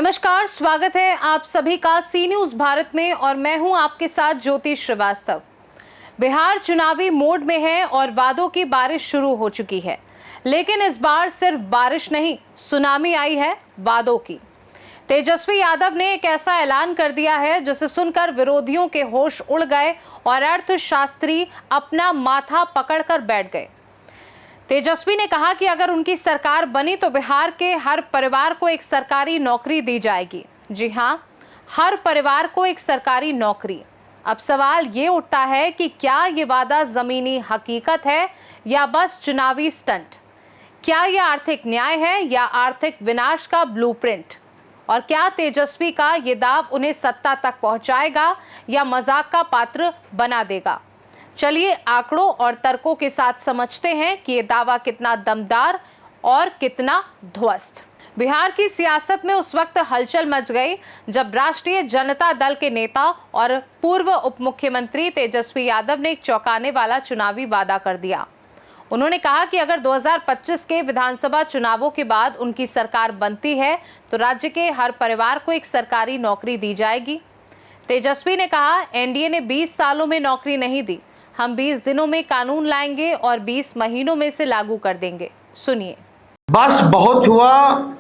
नमस्कार, स्वागत है आप सभी का सी न्यूज भारत में और मैं हूं आपके साथ ज्योति श्रीवास्तव। बिहार चुनावी मोड में है और वादों की बारिश शुरू हो चुकी है, लेकिन इस बार सिर्फ बारिश नहीं, सुनामी आई है वादों की। तेजस्वी यादव ने एक ऐसा ऐलान कर दिया है जिसे सुनकर विरोधियों के होश उड़ गए और अर्थशास्त्री अपना माथा पकड़कर बैठ गए। तेजस्वी ने कहा कि अगर उनकी सरकार बनी तो बिहार के हर परिवार को एक सरकारी नौकरी दी जाएगी। जी हां, हर परिवार को एक सरकारी नौकरी। अब सवाल ये उठता है कि क्या ये वादा जमीनी हकीकत है या बस चुनावी स्टंट? क्या यह आर्थिक न्याय है या आर्थिक विनाश का ब्लूप्रिंट? और क्या तेजस्वी का ये दाव उन्हें सत्ता तक पहुंचाएगा या मजाक का पात्र बना देगा? चलिए आंकड़ों और तर्कों के साथ समझते हैं कि ये दावा कितना दमदार और कितना ध्वस्त। बिहार की सियासत में उस वक्त हलचल मच गई जब राष्ट्रीय जनता दल के नेता और पूर्व उप मुख्यमंत्री तेजस्वी यादव ने एक चौंकाने वाला चुनावी वादा कर दिया। उन्होंने कहा कि अगर 2025 के विधानसभा चुनावों के बाद उनकी सरकार बनती है तो राज्य के हर परिवार को एक सरकारी नौकरी दी जाएगी। तेजस्वी ने कहा, एनडीए ने 20 सालों में नौकरी नहीं दी, हम 20 दिनों में कानून लाएंगे और 20 महीनों में से लागू कर देंगे। सुनिए। बस बहुत हुआ,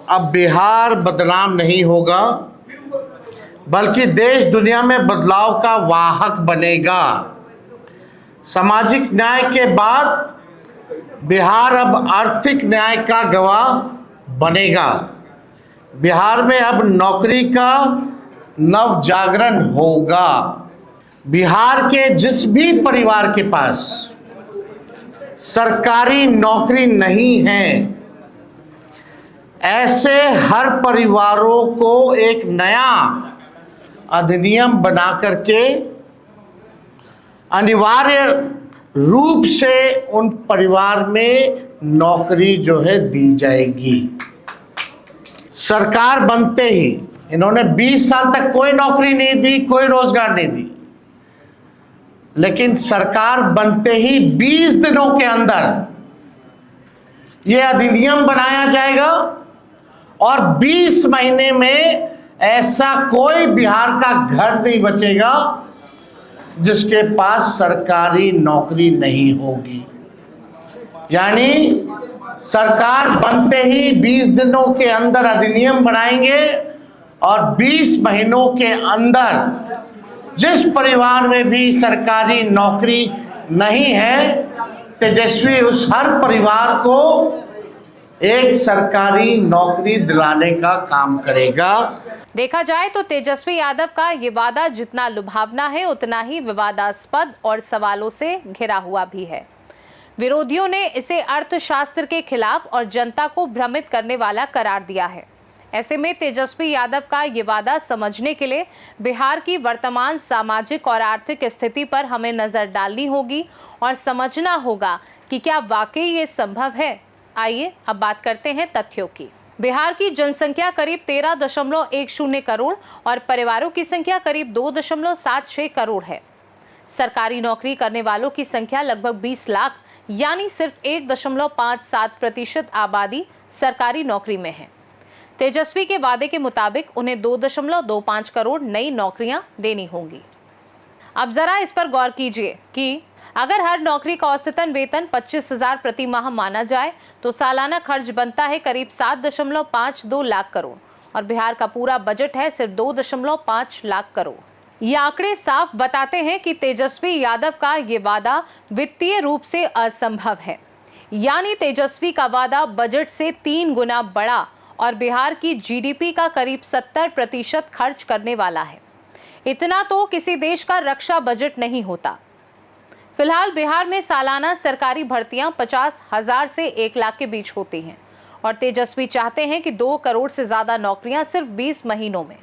अब बिहार बदनाम नहीं होगा बल्कि देश दुनिया में बदलाव का वाहक बनेगा। सामाजिक न्याय के बाद बिहार अब आर्थिक न्याय का गवाह बनेगा। बिहार में अब नौकरी का नव जागरण होगा। बिहार के जिस भी परिवार के पास सरकारी नौकरी नहीं है, ऐसे हर परिवारों को एक नया अधिनियम बना करके अनिवार्य रूप से उन परिवार में नौकरी जो है दी जाएगी। सरकार बनते ही इन्होंने 20 साल तक कोई नौकरी नहीं दी, कोई रोजगार नहीं दी, लेकिन सरकार बनते ही 20 दिनों के अंदर यह अधिनियम बनाया जाएगा और 20 महीने में ऐसा कोई बिहार का घर नहीं बचेगा जिसके पास सरकारी नौकरी नहीं होगी। यानी सरकार बनते ही 20 दिनों के अंदर अधिनियम बनाएंगे और 20 महीनों के अंदर जिस परिवार में भी सरकारी नौकरी नहीं है, तेजस्वी उस हर परिवार को एक सरकारी नौकरी दिलाने का काम करेगा। देखा जाए तो तेजस्वी यादव का ये वादा जितना लुभावना है उतना ही विवादास्पद और सवालों से घिरा हुआ भी है। विरोधियों ने इसे अर्थशास्त्र के खिलाफ और जनता को भ्रमित करने वाला करार दिया है। ऐसे में तेजस्वी यादव का ये वादा समझने के लिए बिहार की वर्तमान सामाजिक और आर्थिक स्थिति पर हमें नजर डालनी होगी और समझना होगा कि क्या वाकई ये संभव है। आइए अब बात करते हैं तथ्यों की। बिहार की जनसंख्या करीब 13.10 करोड़ और परिवारों की संख्या करीब 2.76 करोड़ है। सरकारी नौकरी करने वालों की संख्या लगभग 20 लाख, यानी सिर्फ 1.57% आबादी सरकारी नौकरी में है। तेजस्वी के वादे के मुताबिक उन्हें 2.25 करोड़ नई नौकरियां देनी होंगी। अब जरा इस पर गौर कीजिए कि अगर हर नौकरी का औसतन वेतन 25,000 प्रति माह माना जाए तो सालाना खर्च बनता है करीब 7.52 लाख करोड़ और बिहार का पूरा बजट है सिर्फ 2.5 लाख करोड़। ये आंकड़े साफ बताते हैं कि तेजस्वी यादव का ये वादा वित्तीय रूप से असंभव है। यानी तेजस्वी का वादा बजट से 3 गुना बड़ा और बिहार की जीडीपी का करीब 70% खर्च करने वाला है। इतना तो किसी देश का रक्षा बजट नहीं होता। फिलहाल बिहार में सालाना सरकारी भर्तियां 50,000 से 1 लाख के बीच होती हैं और तेजस्वी चाहते हैं कि 2 करोड़ से ज्यादा नौकरियां सिर्फ 20 महीनों में।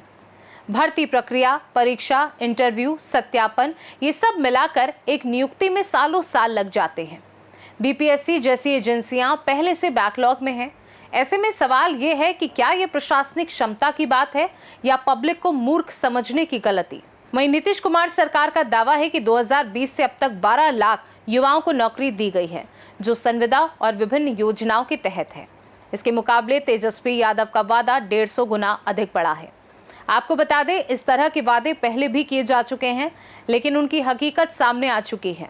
भर्ती प्रक्रिया, परीक्षा, इंटरव्यू, सत्यापन, ये सब मिलाकर एक नियुक्ति में सालों साल लग जाते हैं। बीपीएससी जैसी एजेंसियां पहले से बैकलॉग में हैं। ऐसे में सवाल ये है कि क्या ये प्रशासनिक क्षमता की बात है या पब्लिक को मूर्ख समझने की गलती। वहीं नीतीश कुमार सरकार का दावा है कि 2020 से अब तक 12 लाख युवाओं को नौकरी दी गई है, जो संविदा और विभिन्न योजनाओं के तहत है। इसके मुकाबले तेजस्वी यादव का वादा 150 गुना अधिक बड़ा है। आपको बता दें, इस तरह के वादे पहले भी किए जा चुके हैं, लेकिन उनकी हकीकत सामने आ चुकी है।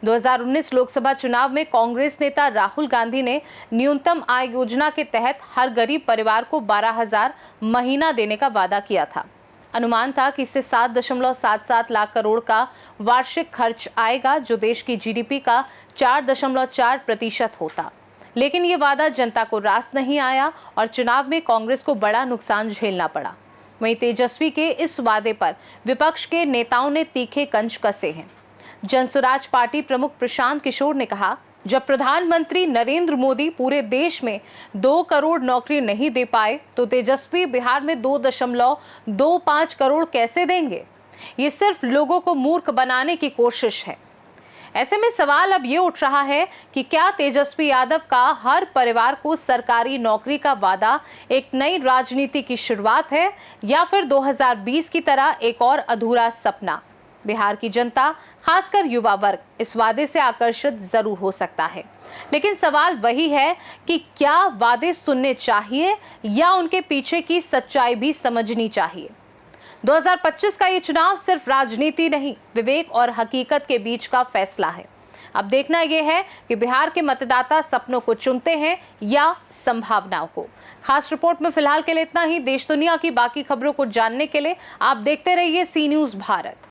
2019 लोकसभा चुनाव में कांग्रेस नेता राहुल गांधी ने न्यूनतम आय योजना के तहत हर गरीब परिवार को 12,000 महीना देने का वादा किया था। अनुमान था कि इससे 7.77 लाख करोड़ का वार्षिक खर्च आएगा, जो देश की जीडीपी का 4.4% होता। लेकिन ये वादा जनता को रास नहीं आया और चुनाव में कांग्रेस को बड़ा नुकसान झेलना पड़ा। वहीं तेजस्वी के इस वादे पर विपक्ष के नेताओं ने तीखे कंच कसे हैं। जनसुराज पार्टी प्रमुख प्रशांत किशोर ने कहा, जब प्रधानमंत्री नरेंद्र मोदी पूरे देश में 2 करोड़ नौकरी नहीं दे पाए तो तेजस्वी बिहार में 2.25 करोड़ कैसे देंगे? ये सिर्फ लोगों को मूर्ख बनाने की कोशिश है। ऐसे में सवाल अब ये उठ रहा है कि क्या तेजस्वी यादव का हर परिवार को सरकारी नौकरी का वादा एक नई राजनीति की शुरुआत है या फिर 2020 की तरह एक और अधूरा सपना? बिहार की जनता, खासकर युवा वर्ग, इस वादे से आकर्षित जरूर हो सकता है, लेकिन सवाल वही है कि क्या वादे सुनने चाहिए या उनके पीछे की सच्चाई भी समझनी चाहिए। 2025 का ये चुनाव सिर्फ राजनीति नहीं, विवेक और हकीकत के बीच का फैसला है। अब देखना यह है कि बिहार के मतदाता सपनों को चुनते हैं या संभावनाओं को। खास रिपोर्ट में फिलहाल के लिए इतना ही। देश दुनिया की बाकी खबरों को जानने के लिए आप देखते रहिए सी न्यूज़ भारत।